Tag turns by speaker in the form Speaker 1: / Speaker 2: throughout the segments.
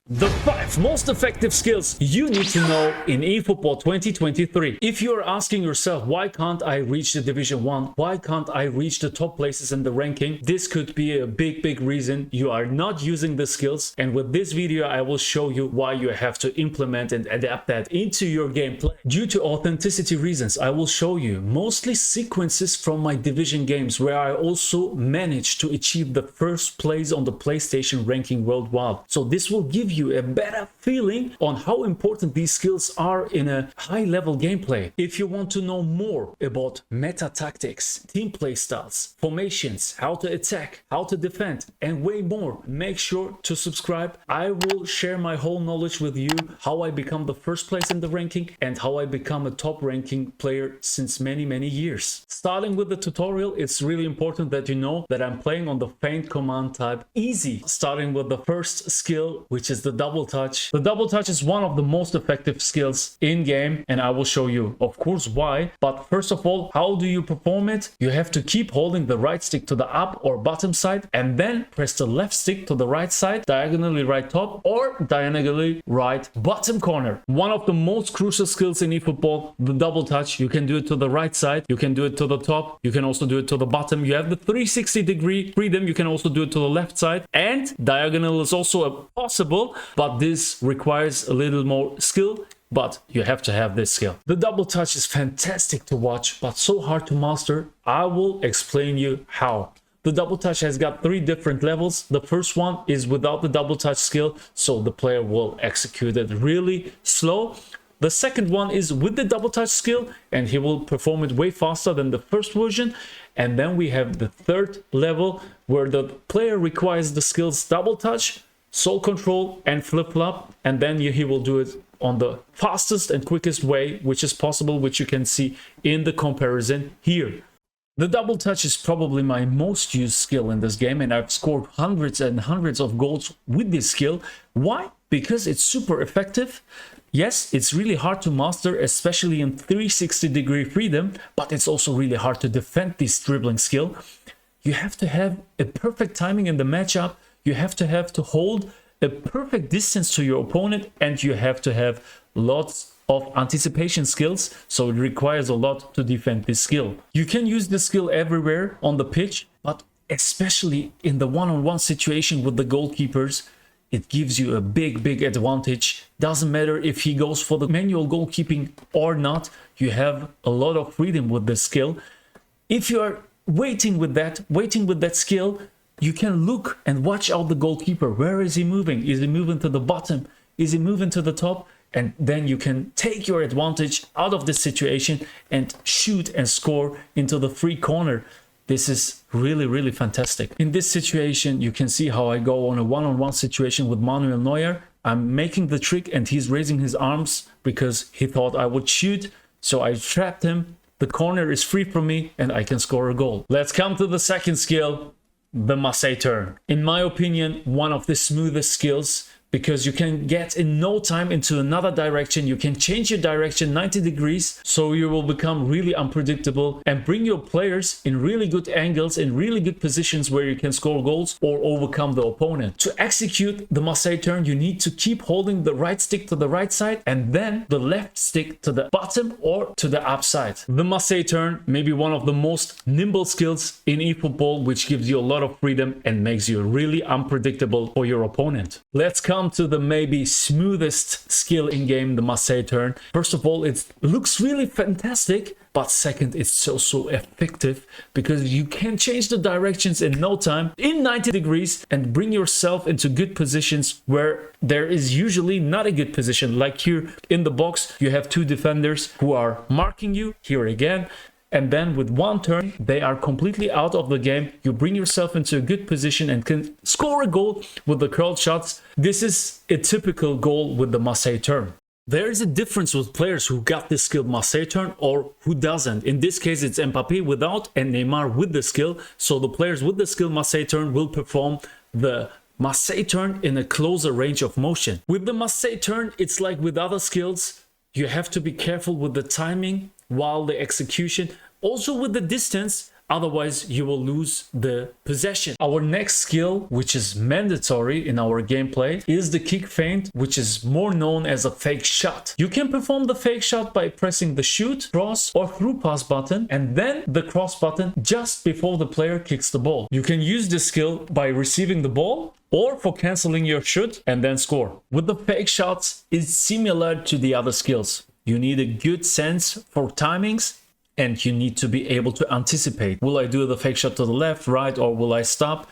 Speaker 1: The 5 most effective skills you need to know in eFootball 2023. If you're asking yourself, why can't I reach the Division 1? Why can't I reach the top places in the ranking? This could be a big reason you are not using the skills. And with this video, I will show you why you have to implement and adapt that into your gameplay. Due to authenticity reasons, I will show you mostly sequences from my Division games where I also managed to achieve the first place on the PlayStation ranking worldwide. So this will give you a better feeling on how important these skills are in a high level gameplay. If you want to know more about meta tactics, team play styles, formations, how to attack, how to defend, and way more, make sure to subscribe. I will share my whole knowledge with you, how I become the first place in the ranking and how I become a top ranking player since many years. Starting with the tutorial, it's really important that you know that I'm playing on the feint command type easy. Starting with the first skill, which is the double touch. The double touch is one of the most effective skills in game, and I will show you of course why. But first of all, how do you perform it? You have to keep holding the right stick to the up or bottom side and then press the left stick to the right side, diagonally right top or diagonally right bottom corner. One of the most crucial skills in eFootball, the double touch. You can do it to the right side, you can do it to the top, you can also do it to the bottom. You have the 360-degree freedom. You can also do it to the left side, and diagonal is also possible, but this requires a little more skill, but you have to have this skill. The double touch is fantastic to watch, but so hard to master. I will explain you how. The double touch has got 3 different levels. The first one is without the double touch skill, so the player will execute it really slow. The second one is with the double touch skill, and he will perform it way faster than the first version. And then we have the third level where the player requires the skills double touch, soul control and flip-flop, and then he will do it on the fastest and quickest way which is possible, which you can see in the comparison here. The double touch is probably my most used skill in this game, and I've scored hundreds and hundreds of goals with this skill. Why? Because it's super effective. Yes, it's really hard to master, especially in 360-degree freedom, but it's also really hard to defend this dribbling skill. You have to have a perfect timing in the matchup. You have to hold a perfect distance to your opponent, and you have to have lots of anticipation skills, so it requires a lot to defend this skill. You can use this skill everywhere on the pitch, but especially in the one-on-one situation with the goalkeepers, it gives you a big advantage. Doesn't matter if he goes for the manual goalkeeping or not, you have a lot of freedom with this skill. If you are waiting with that skill, you can look and watch out the goalkeeper. Where is he moving? Is he moving to the bottom? Is he moving to the top? And then you can take your advantage out of this situation and shoot and score into the free corner. This is really fantastic. In this situation, you can see how I go on a one-on-one situation with Manuel Neuer. I'm making the trick and he's raising his arms because he thought I would shoot. So I trapped him. The corner is free from me and I can score a goal. Let's come to the second skill, the mosked turn. In my opinion, one of the smoothest skills, because you can get in no time into another direction. You can change your direction 90 degrees, so you will become really unpredictable and bring your players in really good angles, in really good positions where you can score goals or overcome the opponent. To execute the mosked turn, you need to keep holding the right stick to the right side and then the left stick to the bottom or to the upside. The mosked turn may be one of the most nimble skills in eFootball, which gives you a lot of freedom and makes you really unpredictable for your opponent. Let's come to the maybe smoothest skill in game, the mosked turn. First of all, it looks really fantastic, but second, it's so effective because you can change the directions in no time, in 90 degrees, and bring yourself into good positions where there is usually not a good position. Like here in the box, you have 2 defenders who are marking you here again. And then with one turn, they are completely out of the game. You bring yourself into a good position and can score a goal with the curled shots. This is a typical goal with the mosked turn. There is a difference with players who got this skill mosked turn or who doesn't. In this case, it's Mbappe without and Neymar with the skill. So the players with the skill mosked turn will perform the mosked turn in a closer range of motion. With the mosked turn, it's like with other skills. You have to be careful with the timing while the execution. Also with the distance, Otherwise, you will lose the possession. Our next skill, which is mandatory in our gameplay, is the kick feint, which is more known as a fake shot. You can perform the fake shot by pressing the shoot, cross, or through pass button, and then the cross button just before the player kicks the ball. You can use this skill by receiving the ball or for canceling your shoot and then score. With the fake shots, it's similar to the other skills. You need a good sense for timings, and you need to be able to anticipate. Will I do the fake shot to the left, right, or will I stop?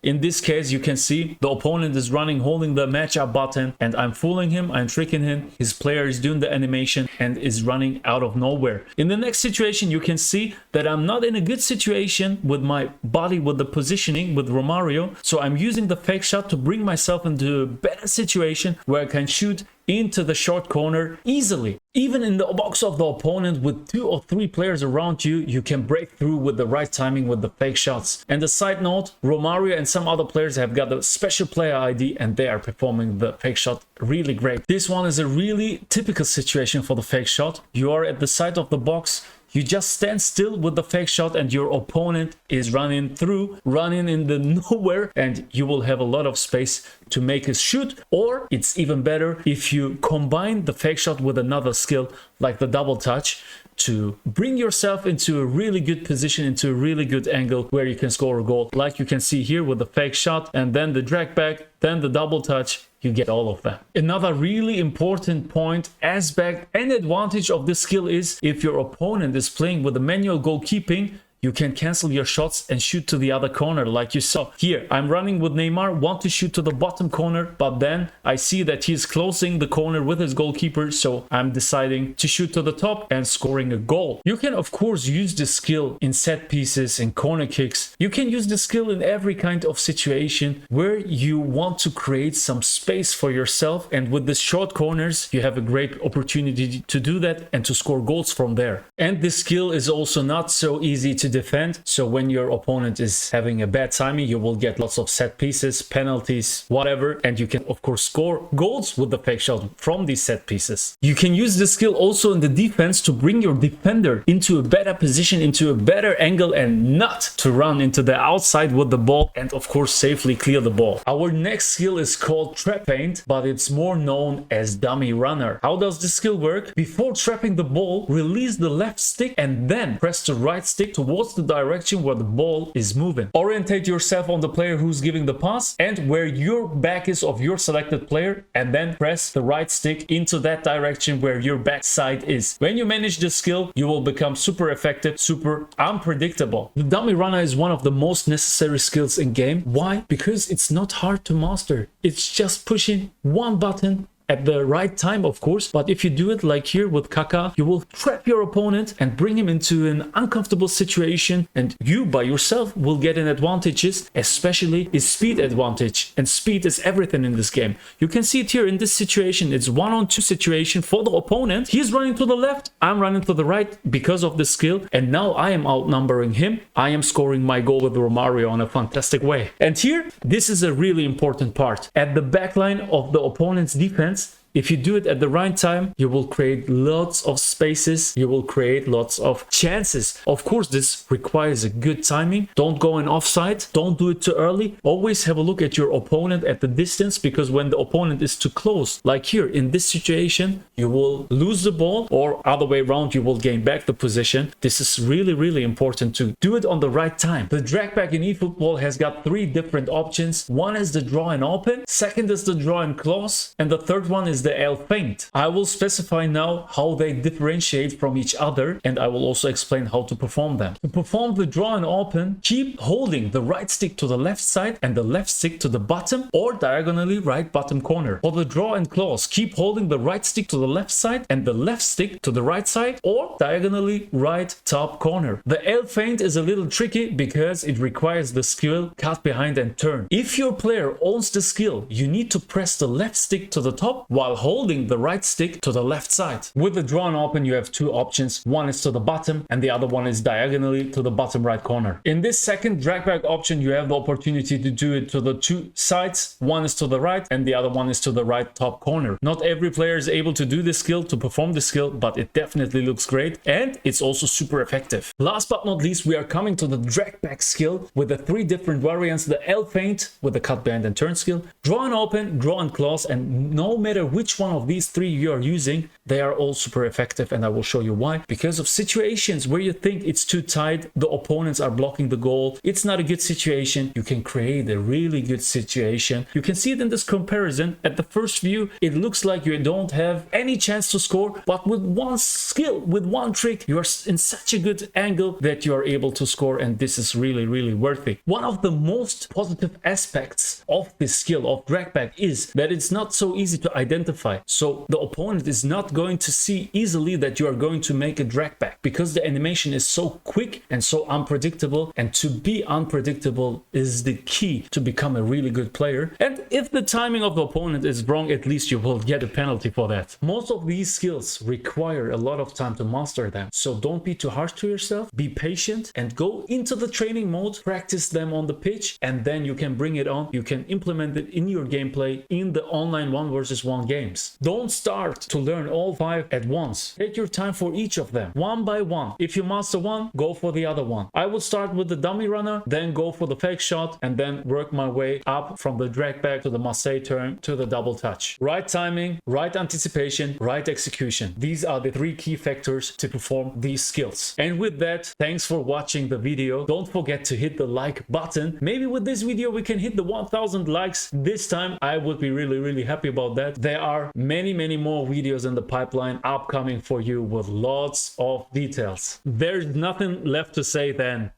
Speaker 1: In this case, you can see the opponent is running, holding the matchup button, and I'm fooling him, I'm tricking him. His player is doing the animation and is running out of nowhere. In the next situation, you can see that I'm not in a good situation with my body, with the positioning, with Romario. So I'm using the fake shot to bring myself into a better situation where I can shoot into the short corner easily. Even in the box of the opponent with 2 or 3 players around you, you can break through with the right timing with the fake shots. And a side note, Romario and some other players have got a special player ID and they are performing the fake shot really great. This one is a really typical situation for the fake shot. You are at the side of the box. You just stand still with the fake shot and your opponent is running through, running in the nowhere, and you will have a lot of space to make a shoot. Or it's even better if you combine the fake shot with another skill like the double touch to bring yourself into a really good position, into a really good angle where you can score a goal. Like you can see here with the fake shot and then the drag back, then the double touch. You get all of that. Another really important point, aspect and advantage of this skill is if your opponent is playing with a manual goalkeeping, you can cancel your shots and shoot to the other corner like you saw. Here, I'm running with Neymar, want to shoot to the bottom corner, but then I see that he's closing the corner with his goalkeeper, so I'm deciding to shoot to the top and scoring a goal. You can of course use this skill in set pieces, in corner kicks. You can use this skill in every kind of situation where you want to create some space for yourself, and with the short corners, you have a great opportunity to do that and to score goals from there. And this skill is also not so easy to defend, so when your opponent is having a bad timing, you will get lots of set pieces, penalties, whatever, and you can of course score goals with the fake shot from these set pieces. You can use this skill also in the defense to bring your defender into a better position, into a better angle, and not to run into the outside with the ball and of course safely clear the ball. Our next skill is called trap feint, but it's more known as dummy runner. How does this skill work? Before trapping the ball, release the left stick and then press the right stick towards the direction where the ball is moving. Orientate yourself on the player who's giving the pass and where your back is of your selected player, and then press the right stick into that direction where your backside is. When you manage this skill, you will become super effective, super unpredictable. The dummy runner is one of the most necessary skills in game. Why? Because it's not hard to master. It's just pushing one button at the right time, of course, but if you do it like here with Kaká, you will trap your opponent and bring him into an uncomfortable situation, and you by yourself will get an advantages, especially is speed advantage, and speed is everything in this game. You can see it here in this situation. It's 1-on-2 situation for the opponent. He's running to the left, I'm running to the right because of the skill, and now I am outnumbering him. I am scoring my goal with Romario in a fantastic way. And here, this is a really important part. At the backline of the opponent's defense, if you do it at the right time, you will create lots of spaces, you will create lots of chances. Of course, this requires a good timing. Don't go in offside, don't do it too early. Always have a look at your opponent at the distance, because when the opponent is too close, like here in this situation, you will lose the ball, or other way around, you will gain back the position. This is really important to do it on the right time. The drag back in eFootball has got 3 different options. One is the draw and open, second is the draw and close, and the third one is the L feint. I will specify now how they differentiate from each other, and I will also explain how to perform them. To perform the draw and open, keep holding the right stick to the left side and the left stick to the bottom or diagonally right bottom corner. For the draw and close, keep holding the right stick to the left side and the left stick to the right side or diagonally right top corner. The L feint is a little tricky because it requires the skill cut behind and turn. If your player owns the skill, you need to press the left stick to the top while while holding the right stick to the left side. With the drawn open, you have two options. One is to the bottom and the other one is diagonally to the bottom right corner. In this second drag back option, you have the opportunity to do it to the two sides. One is to the right and the other one is to the right top corner. Not every player is able to do this skill, to perform this skill, but it definitely looks great and it's also super effective. Last but not least, we are coming to the drag back skill with the three different variants: the L feint with the cut, bend and turn skill, draw and open, draw and close, and no matter which one of these three you are using, they are all super effective, and I will show you why. Because of situations where you think it's too tight, the opponents are blocking the goal, it's not a good situation, you can create a really good situation. You can see it in this comparison. At the first view, it looks like you don't have any chance to score, but with one skill, with one trick, you are in such a good angle that you are able to score, and this is really worthy. One of the most positive aspects of this skill of drag back is that it's not so easy to identify. So the opponent is not going to see easily that you are going to make a drag back, because the animation is so quick and so unpredictable, and to be unpredictable is the key to become a really good player. And if the timing of the opponent is wrong, at least you will get a penalty for that. Most of these skills require a lot of time to master them, so don't be too harsh to yourself, be patient and go into the training mode, practice them on the pitch, and then you can bring it on, you can implement it in your gameplay in the online 1v1 games. Don't start to learn all 5 at once. Take your time for each of them, one by one. If you master one, go for the other one. I will start with the dummy runner, then go for the fake shot, and then work my way up from the drag back to the mosked turn to the double touch. Right timing, right anticipation, right execution. These are the 3 key factors to perform these skills. And with that, thanks for watching the video. Don't forget to hit the like button. Maybe with this video we can hit the 1000 likes this time. I would be really happy about that. There are many more videos in the pipeline upcoming for you with lots of details. There's nothing left to say then.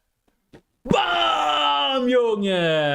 Speaker 1: Bam, Junge!